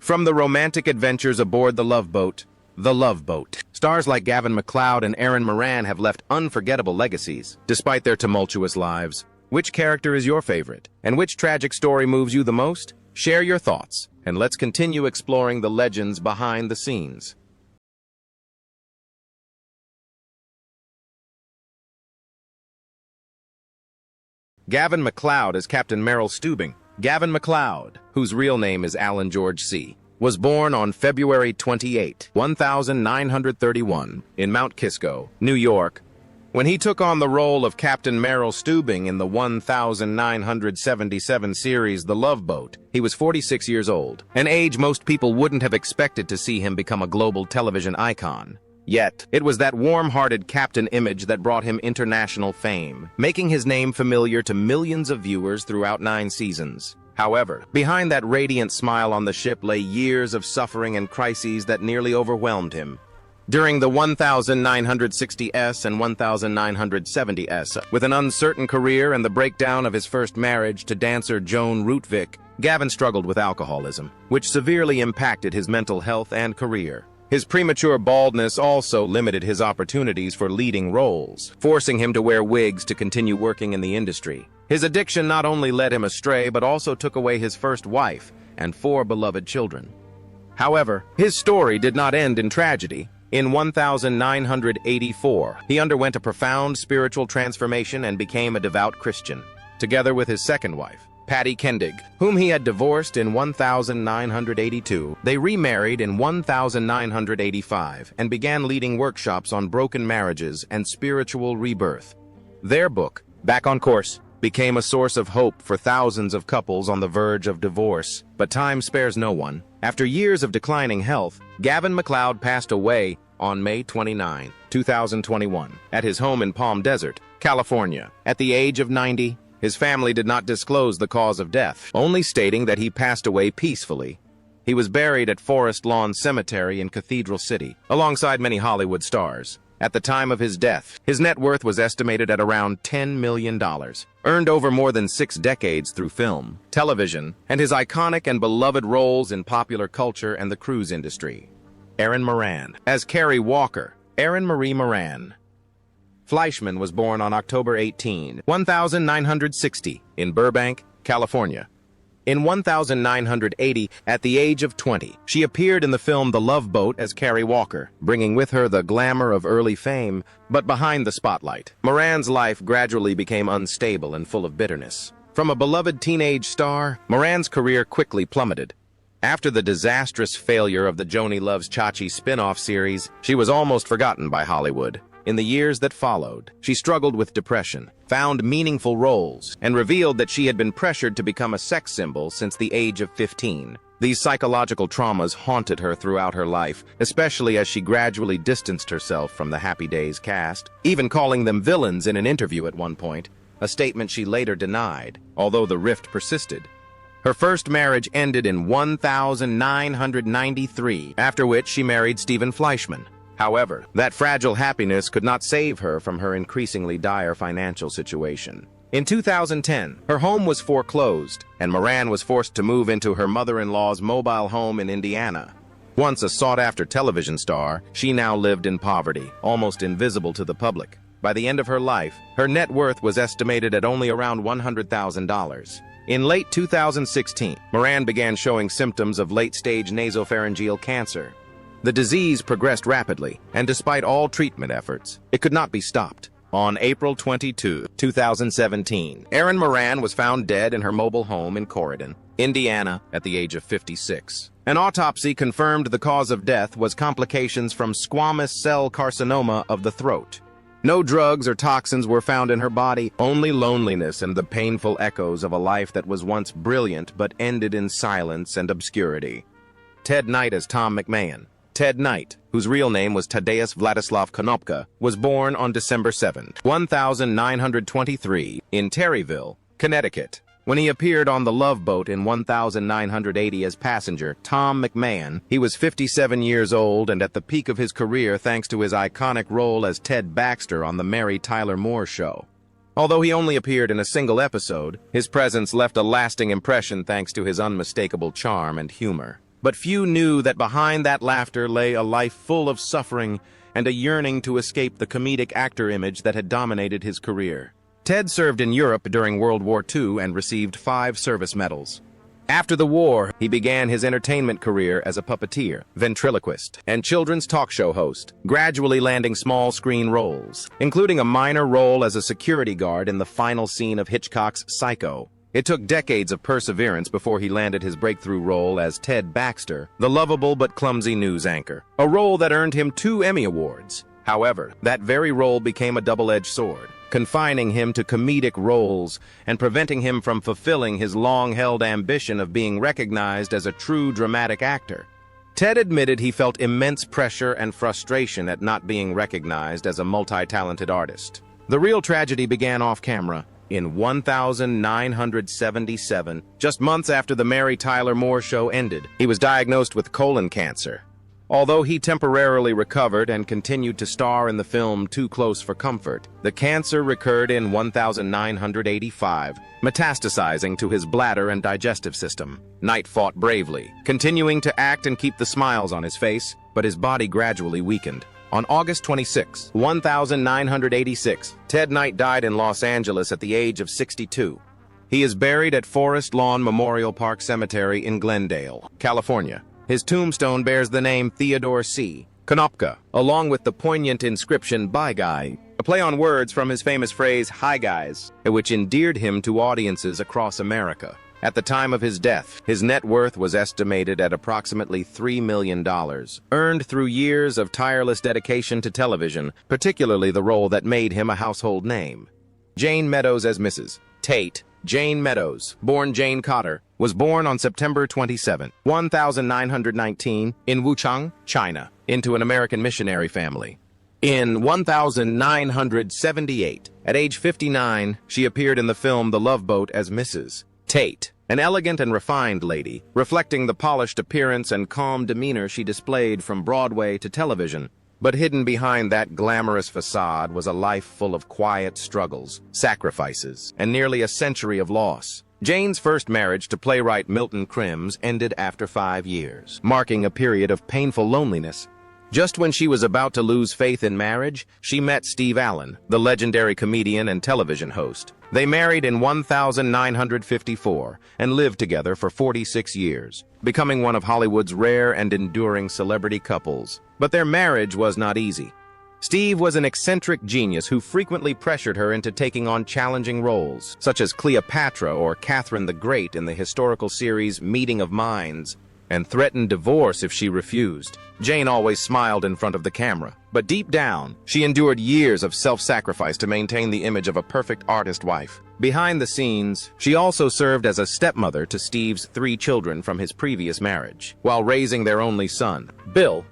From the romantic adventures aboard the Love Boat. The Love Boat. Stars like Gavin MacLeod and Erin Moran have left unforgettable legacies, despite their tumultuous lives. Which character is your favorite? And which tragic story moves you the most? Share your thoughts, and let's continue exploring the legends behind the scenes. Gavin MacLeod is Captain Merrill Stubing. Gavin MacLeod, whose real name is Alan George C., was born on February 28, 1931, in Mount Kisco, New York. When he took on the role of Captain Merrill Stubing in the 1977 series The Love Boat, he was 46 years old, an age most people wouldn't have expected to see him become a global television icon. Yet, it was that warm-hearted captain image that brought him international fame, making his name familiar to millions of viewers throughout 9 seasons. However, behind that radiant smile on the ship lay years of suffering and crises that nearly overwhelmed him. During the 1960s and 1970s, with an uncertain career and the breakdown of his first marriage to dancer Joan Rutvick, Gavin struggled with alcoholism, which severely impacted his mental health and career. His premature baldness also limited his opportunities for leading roles, forcing him to wear wigs to continue working in the industry. His addiction not only led him astray but also took away his first wife and 4 beloved children. However, his story did not end in tragedy. In 1984, he underwent a profound spiritual transformation and became a devout Christian, together with his second wife, Patty Kendig, whom he had divorced in 1982. They remarried in 1985 and began leading workshops on broken marriages and spiritual rebirth. Their book, Back on Course, became a source of hope for thousands of couples on the verge of divorce. But time spares no one. After years of declining health, Gavin MacLeod passed away on May 29, 2021, at his home in Palm Desert, California, at the age of 90. His family did not disclose the cause of death, only stating that he passed away peacefully. He was buried at Forest Lawn Cemetery in Cathedral City, alongside many Hollywood stars. At the time of his death, his net worth was estimated at around $10 million, earned over more than 6 decades through film, television, and his iconic and beloved roles in popular culture and the cruise industry. Erin Moran. As Carrie Walker, Erin Marie Moran Fleischman was born on October 18, 1960, in Burbank, California. In 1980, at the age of 20, she appeared in the film The Love Boat as Carrie Walker, bringing with her the glamour of early fame, but behind the spotlight. Moran's life gradually became unstable and full of bitterness. From a beloved teenage star, Moran's career quickly plummeted. After the disastrous failure of the Joni Loves Chachi spin-off series, she was almost forgotten by Hollywood. In the years that followed, she struggled with depression, found meaningful roles, and revealed that she had been pressured to become a sex symbol since the age of 15. These psychological traumas haunted her throughout her life, especially as she gradually distanced herself from the Happy Days cast, even calling them villains in an interview at one point, a statement she later denied, although the rift persisted. Her first marriage ended in 1993, after which she married Stephen Fleischman. However, that fragile happiness could not save her from her increasingly dire financial situation. In 2010, her home was foreclosed, and Moran was forced to move into her mother-in-law's mobile home in Indiana. Once a sought-after television star, she now lived in poverty, almost invisible to the public. By the end of her life, her net worth was estimated at only around $100,000. In late 2016, Moran began showing symptoms of late-stage nasopharyngeal cancer. The disease progressed rapidly, and despite all treatment efforts, it could not be stopped. On April 22, 2017, Erin Moran was found dead in her mobile home in Corydon, Indiana, at the age of 56. An autopsy confirmed the cause of death was complications from squamous cell carcinoma of the throat. No drugs or toxins were found in her body, only loneliness and the painful echoes of a life that was once brilliant but ended in silence and obscurity. Ted Knight as Tom McMahon. Ted Knight, whose real name was Tadeusz Vladislav Konopka, was born on December 7, 1923, in Terryville, Connecticut. When he appeared on The Love Boat in 1980 as passenger Tom McMahon, he was 57 years old and at the peak of his career thanks to his iconic role as Ted Baxter on The Mary Tyler Moore Show. Although he only appeared in a single episode, his presence left a lasting impression thanks to his unmistakable charm and humor. But few knew that behind that laughter lay a life full of suffering and a yearning to escape the comedic actor image that had dominated his career. Ted served in Europe during World War II and received 5 service medals. After the war, he began his entertainment career as a puppeteer, ventriloquist, and children's talk show host, gradually landing small screen roles, including a minor role as a security guard in the final scene of Hitchcock's Psycho. It took decades of perseverance before he landed his breakthrough role as Ted Baxter, the lovable but clumsy news anchor, a role that earned him 2 Emmy Awards. However, that very role became a double-edged sword, confining him to comedic roles and preventing him from fulfilling his long-held ambition of being recognized as a true dramatic actor. Ted admitted he felt immense pressure and frustration at not being recognized as a multi-talented artist. The real tragedy began off-camera. In 1977, just months after the Mary Tyler Moore Show ended, he was diagnosed with colon cancer. Although he temporarily recovered and continued to star in the film Too Close for Comfort, the cancer recurred in 1985, metastasizing to his bladder and digestive system. Knight fought bravely, continuing to act and keep the smiles on his face, but his body gradually weakened. On August 26, 1986, Ted Knight died in Los Angeles at the age of 62. He is buried at Forest Lawn Memorial Park Cemetery in Glendale, California. His tombstone bears the name Theodore C. Konopka, along with the poignant inscription "Bye Guy," a play on words from his famous phrase "Hi Guys," which endeared him to audiences across America. At the time of his death, his net worth was estimated at approximately $3 million, earned through years of tireless dedication to television, particularly the role that made him a household name. Jane Meadows as Mrs. Tate. Jane Meadows, born Jane Cotter, was born on September 27, 1919, in Wuchang, China, into an American missionary family. In 1978, at age 59, she appeared in the film The Love Boat as Mrs. Tate, an elegant and refined lady, reflecting the polished appearance and calm demeanor she displayed from Broadway to television. But hidden behind that glamorous facade was a life full of quiet struggles, sacrifices, and nearly a century of loss. Jane's first marriage to playwright Milton Crims ended after 5 years, marking a period of painful loneliness. Just when she was about to lose faith in marriage, she met Steve Allen, the legendary comedian and television host. They married in 1954 and lived together for 46 years, becoming one of Hollywood's rare and enduring celebrity couples. But their marriage was not easy. Steve was an eccentric genius who frequently pressured her into taking on challenging roles, such as Cleopatra or Catherine the Great in the historical series Meeting of Minds, and threatened divorce if she refused. Jane always smiled in front of the camera, but deep down, she endured years of self-sacrifice to maintain the image of a perfect artist wife. Behind the scenes, she also served as a stepmother to Steve's 3 children from his previous marriage, while raising their only son, Bill.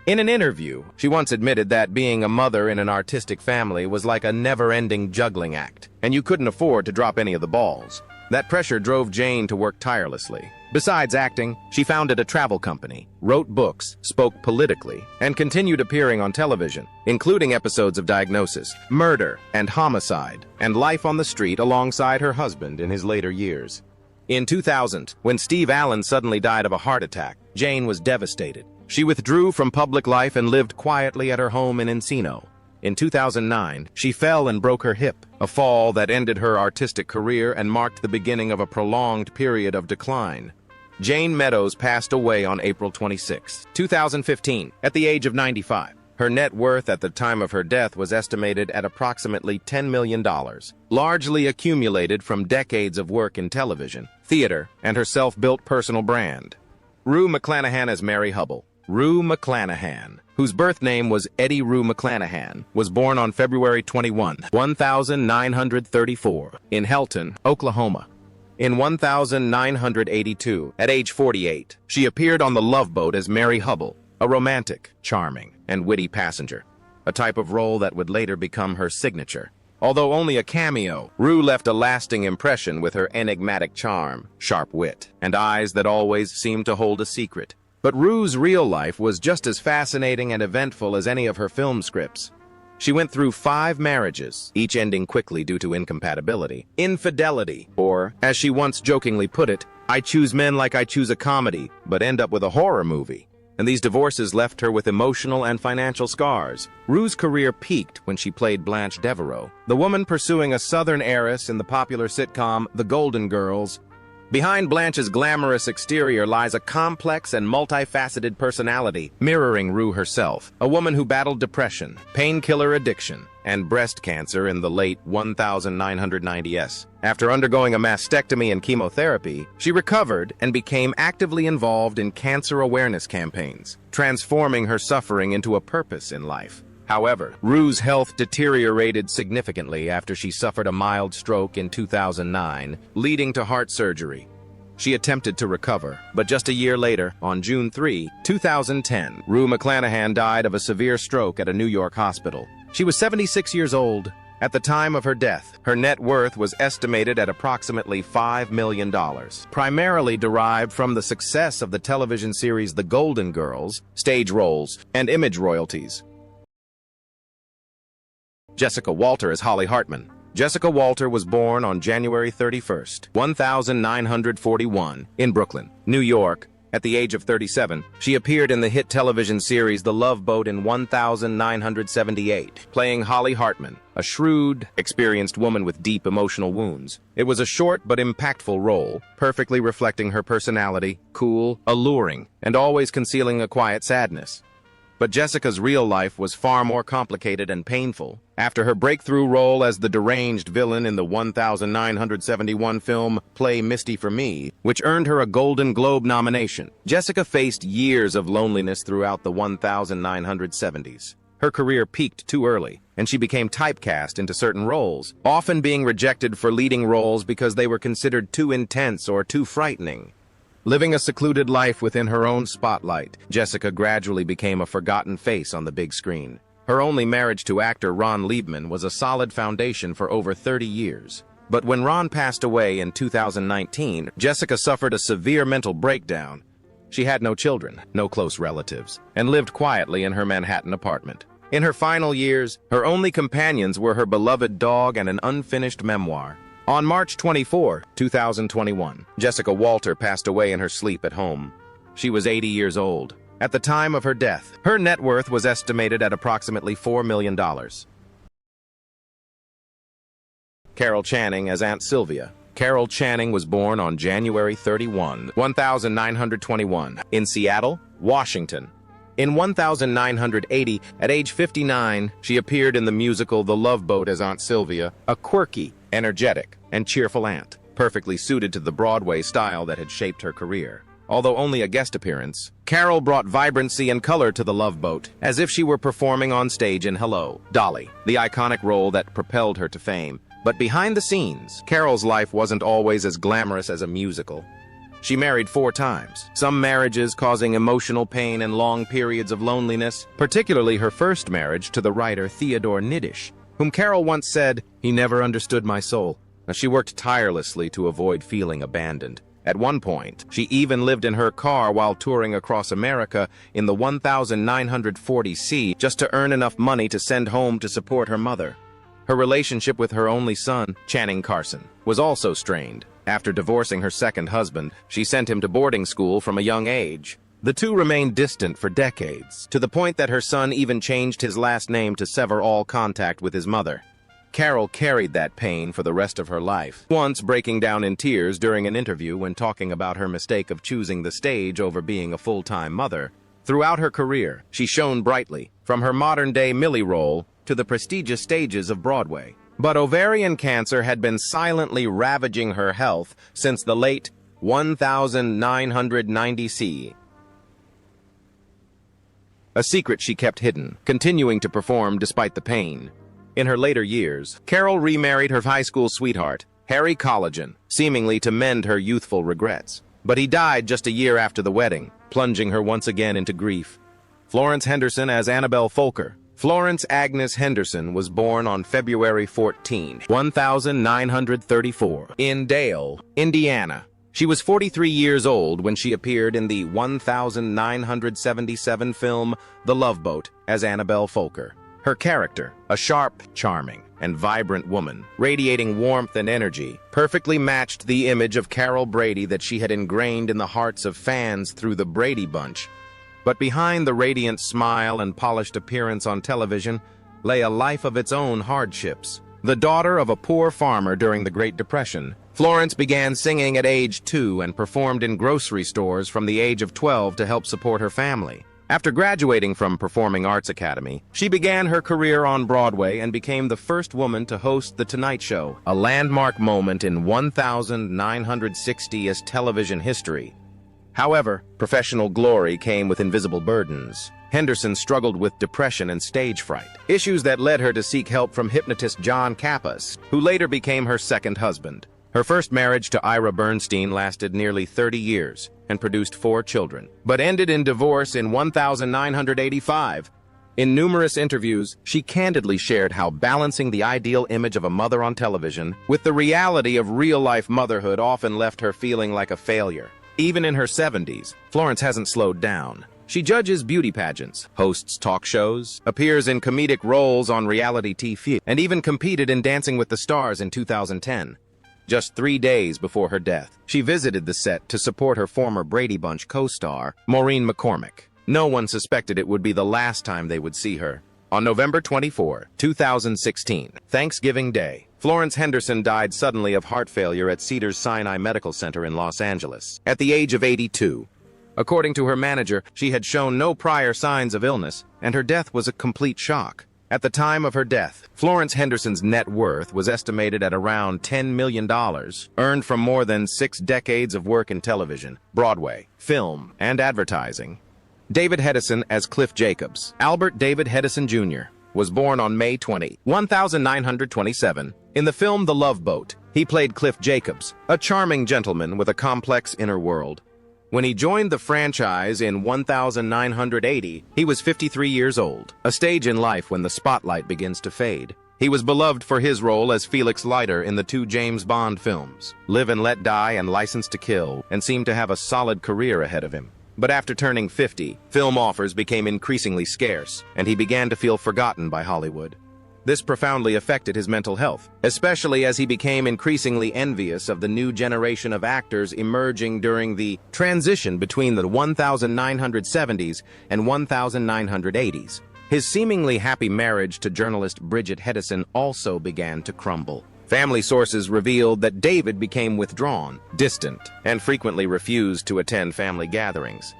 In an interview, she once admitted that being a mother in an artistic family was like a never-ending juggling act, and you couldn't afford to drop any of the balls. That pressure drove Jane to work tirelessly. Besides acting, she founded a travel company, wrote books, spoke politically, and continued appearing on television, including episodes of Diagnosis, Murder, and Homicide, and Life on the Street alongside her husband in his later years. In 2000, when Steve Allen suddenly died of a heart attack, Jane was devastated. She withdrew from public life and lived quietly at her home in Encino. In 2009, she fell and broke her hip, a fall that ended her artistic career and marked the beginning of a prolonged period of decline. Jane Meadows passed away on April 26, 2015, at the age of 95. Her net worth at the time of her death was estimated at approximately $10 million, largely accumulated from decades of work in television, theater, and her self-built personal brand. Rue McClanahan as Mary Hubble. Rue McClanahan, whose birth name was Eddie Rue McClanahan, was born on February 21, 1934, in Helton, Oklahoma. In 1982, at age 48, she appeared on The Love Boat as Mary Hubble, a romantic, charming, and witty passenger, a type of role that would later become her signature. Although only a cameo, Rue left a lasting impression with her enigmatic charm, sharp wit, and eyes that always seemed to hold a secret. But Rue's real life was just as fascinating and eventful as any of her film scripts. She went through 5 marriages, each ending quickly due to incompatibility, infidelity, or, as she once jokingly put it, I choose men like I choose a comedy, but end up with a horror movie. And these divorces left her with emotional and financial scars. Rue's career peaked when she played Blanche Devereaux, the woman pursuing a Southern heiress in the popular sitcom The Golden Girls. Behind Blanche's glamorous exterior lies a complex and multifaceted personality, mirroring Rue herself, a woman who battled depression, painkiller addiction, and breast cancer in the late 1990s. After undergoing a mastectomy and chemotherapy, she recovered and became actively involved in cancer awareness campaigns, transforming her suffering into a purpose in life. However, Rue's health deteriorated significantly after she suffered a mild stroke in 2009, leading to heart surgery. She attempted to recover, but just a year later, on June 3, 2010, Rue McClanahan died of a severe stroke at a New York hospital. She was 76 years old. At the time of her death, her net worth was estimated at approximately $5 million, primarily derived from the success of the television series The Golden Girls, stage roles, and image royalties. Jessica Walter as Holly Hartman. Jessica Walter was born on January 31, 1941, in Brooklyn, New York. At the age of 37, she appeared in the hit television series The Love Boat in 1978, playing Holly Hartman, a shrewd, experienced woman with deep emotional wounds. It was a short but impactful role, perfectly reflecting her personality, cool, alluring, and always concealing a quiet sadness. But Jessica's real life was far more complicated and painful. After her breakthrough role as the deranged villain in the 1971 film Play Misty for Me, which earned her a Golden Globe nomination, Jessica faced years of loneliness throughout the 1970s. Her career peaked too early, and she became typecast into certain roles, often being rejected for leading roles because they were considered too intense or too frightening. Living a secluded life within her own spotlight, Jessica gradually became a forgotten face on the big screen. Her only marriage to actor Ron Liebman was a solid foundation for over 30 years. But when Ron passed away in 2019, Jessica suffered a severe mental breakdown. She had no children, no close relatives, and lived quietly in her Manhattan apartment. In her final years, her only companions were her beloved dog and an unfinished memoir. On March 24, 2021, Jessica Walter passed away in her sleep at home. She was 80 years old. At the time of her death, her net worth was estimated at approximately $4 million. Carol Channing as Aunt Sylvia. Carol Channing was born on January 31, 1921, in Seattle, Washington. In 1980, at age 59, she appeared in the musical The Love Boat as Aunt Sylvia, a quirky, energetic, and cheerful aunt, perfectly suited to the Broadway style that had shaped her career. Although only a guest appearance, Carol brought vibrancy and color to The Love Boat, as if she were performing on stage in Hello, Dolly, the iconic role that propelled her to fame. But behind the scenes, Carol's life wasn't always as glamorous as a musical. She married 4 times, some marriages causing emotional pain and long periods of loneliness, particularly her first marriage to the writer Theodore Niddish, whom Carol once said, "He never understood my soul." She worked tirelessly to avoid feeling abandoned. At one point, she even lived in her car while touring across America in the 1940C just to earn enough money to send home to support her mother. Her relationship with her only son, Channing Carson, was also strained. After divorcing her second husband, she sent him to boarding school from a young age. The two remained distant for decades, to the point that her son even changed his last name to sever all contact with his mother. Carol carried that pain for the rest of her life, once breaking down in tears during an interview when talking about her mistake of choosing the stage over being a full-time mother. Throughout her career, she shone brightly, from her modern-day Millie role to the prestigious stages of Broadway. But ovarian cancer had been silently ravaging her health since the late 1990s. A secret she kept hidden, continuing to perform despite the pain. In her later years, Carol remarried her high school sweetheart, Harry Collagen, seemingly to mend her youthful regrets. But he died just a year after the wedding, plunging her once again into grief. Florence Henderson as Annabelle Folker. Florence Agnes Henderson was born on February 14, 1934, in Dale, Indiana. She was 43 years old when she appeared in the 1977 film The Love Boat as Annabelle Folker. Her character, a sharp, charming, and vibrant woman, radiating warmth and energy, perfectly matched the image of Carol Brady that she had ingrained in the hearts of fans through the Brady Bunch. But behind the radiant smile and polished appearance on television lay a life of its own hardships. The daughter of a poor farmer during the Great Depression, Florence began singing at age 2 and performed in grocery stores from the age of 12 to help support her family. After graduating from Performing Arts Academy, she began her career on Broadway and became the first woman to host The Tonight Show, a landmark moment in 1960s television history. However, professional glory came with invisible burdens. Henderson struggled with depression and stage fright, issues that led her to seek help from hypnotist John Kappas, who later became her second husband. Her first marriage to Ira Bernstein lasted nearly 30 years and produced 4 children, but ended in divorce in 1985. In numerous interviews, she candidly shared how balancing the ideal image of a mother on television with the reality of real-life motherhood often left her feeling like a failure. Even in her 70s, Florence hasn't slowed down. She judges beauty pageants, hosts talk shows, appears in comedic roles on reality TV, and even competed in Dancing with the Stars in 2010. Just 3 days before her death, she visited the set to support her former Brady Bunch co-star, Maureen McCormick. No one suspected it would be the last time they would see her. On November 24, 2016, Thanksgiving Day, Florence Henderson died suddenly of heart failure at Cedars-Sinai Medical Center in Los Angeles, at the age of 82. According to her manager, she had shown no prior signs of illness, and her death was a complete shock. At the time of her death, Florence Henderson's net worth was estimated at around $10 million, earned from more than 6 decades of work in television, Broadway, film, and advertising. David Hedison as Cliff Jacobs. Albert David Hedison Jr. was born on May 20, 1927. In the film The Love Boat, he played Cliff Jacobs, a charming gentleman with a complex inner world. When he joined the franchise in 1980, he was 53 years old, a stage in life when the spotlight begins to fade. He was beloved for his role as Felix Leiter in the 2 James Bond films, Live and Let Die and License to Kill, and seemed to have a solid career ahead of him. But after turning 50, film offers became increasingly scarce, and he began to feel forgotten by Hollywood. This profoundly affected his mental health, especially as he became increasingly envious of the new generation of actors emerging during the transition between the 1970s and 1980s. His seemingly happy marriage to journalist Bridget Hedison also began to crumble. Family sources revealed that David became withdrawn, distant, and frequently refused to attend family gatherings.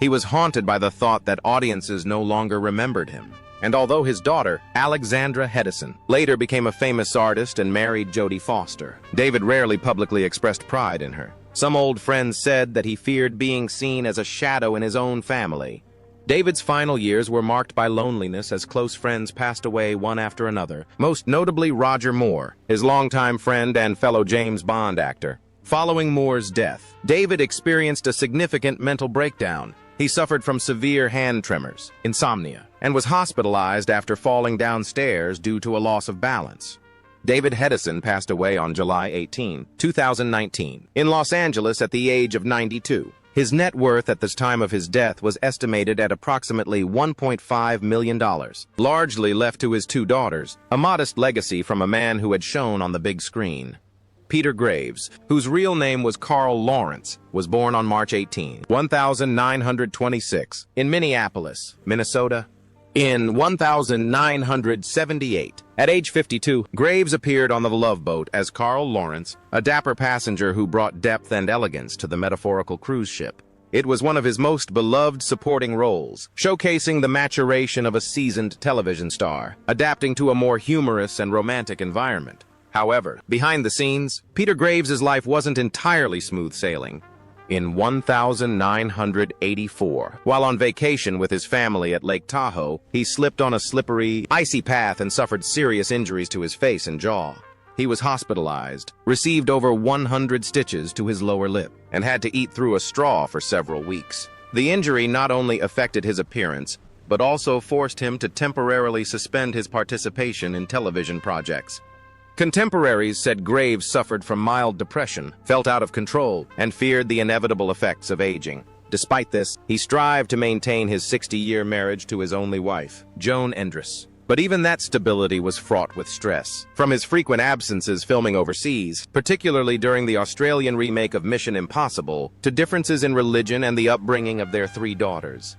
He was haunted by the thought that audiences no longer remembered him. And although his daughter, Alexandra Hedison, later became a famous artist and married Jodie Foster, David rarely publicly expressed pride in her. Some old friends said that he feared being seen as a shadow in his own family. David's final years were marked by loneliness as close friends passed away one after another, most notably Roger Moore, his longtime friend and fellow James Bond actor. Following Moore's death, David experienced a significant mental breakdown. He suffered from severe hand tremors, insomnia, and was hospitalized after falling downstairs due to a loss of balance. David Hedison passed away on July 18, 2019, in Los Angeles at the age of 92. His net worth at the time of his death was estimated at approximately $1.5 million, largely left to his 2 daughters, a modest legacy from a man who had shone on the big screen. Peter Graves, whose real name was Carl Lawrence, was born on March 18, 1926, in Minneapolis, Minnesota. In 1978, at age 52, Graves appeared on The Love Boat as Carl Lawrence, a dapper passenger who brought depth and elegance to the metaphorical cruise ship. It was one of his most beloved supporting roles, showcasing the maturation of a seasoned television star, adapting to a more humorous and romantic environment. However, behind the scenes, Peter Graves' life wasn't entirely smooth sailing. In 1984, while on vacation with his family at Lake Tahoe, he slipped on a slippery, icy path and suffered serious injuries to his face and jaw. He was hospitalized, received over 100 stitches to his lower lip, and had to eat through a straw for several weeks. The injury not only affected his appearance, but also forced him to temporarily suspend his participation in television projects. Contemporaries said Graves suffered from mild depression, felt out of control, and feared the inevitable effects of aging. Despite this, he strived to maintain his 60-year marriage to his only wife, Joan Endress. But even that stability was fraught with stress. From his frequent absences filming overseas, particularly during the Australian remake of Mission Impossible, to differences in religion and the upbringing of their 3 daughters.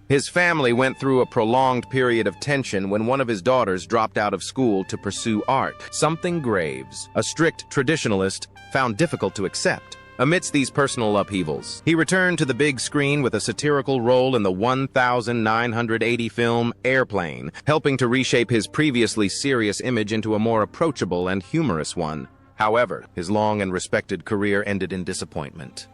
His family went through a prolonged period of tension when one of his daughters dropped out of school to pursue art, something Graves, a strict traditionalist, found difficult to accept. Amidst these personal upheavals, he returned to the big screen with a satirical role in the 1980 film Airplane, helping to reshape his previously serious image into a more approachable and humorous one. However, his long and respected career ended in disappointment.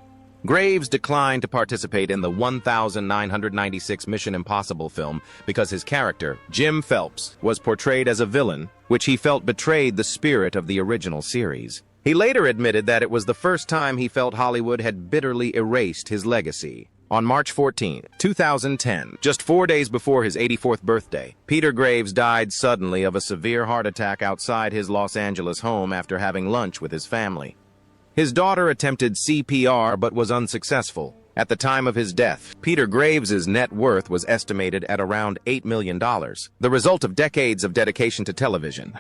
Graves declined to participate in the 1996 Mission Impossible film because his character, Jim Phelps, was portrayed as a villain, which he felt betrayed the spirit of the original series. He later admitted that it was the first time he felt Hollywood had bitterly erased his legacy. On March 14, 2010, just 4 days before his 84th birthday, Peter Graves died suddenly of a severe heart attack outside his Los Angeles home after having lunch with his family. His daughter attempted CPR but was unsuccessful. At the time of his death, Peter Graves's net worth was estimated at around $8 million, the result of decades of dedication to television.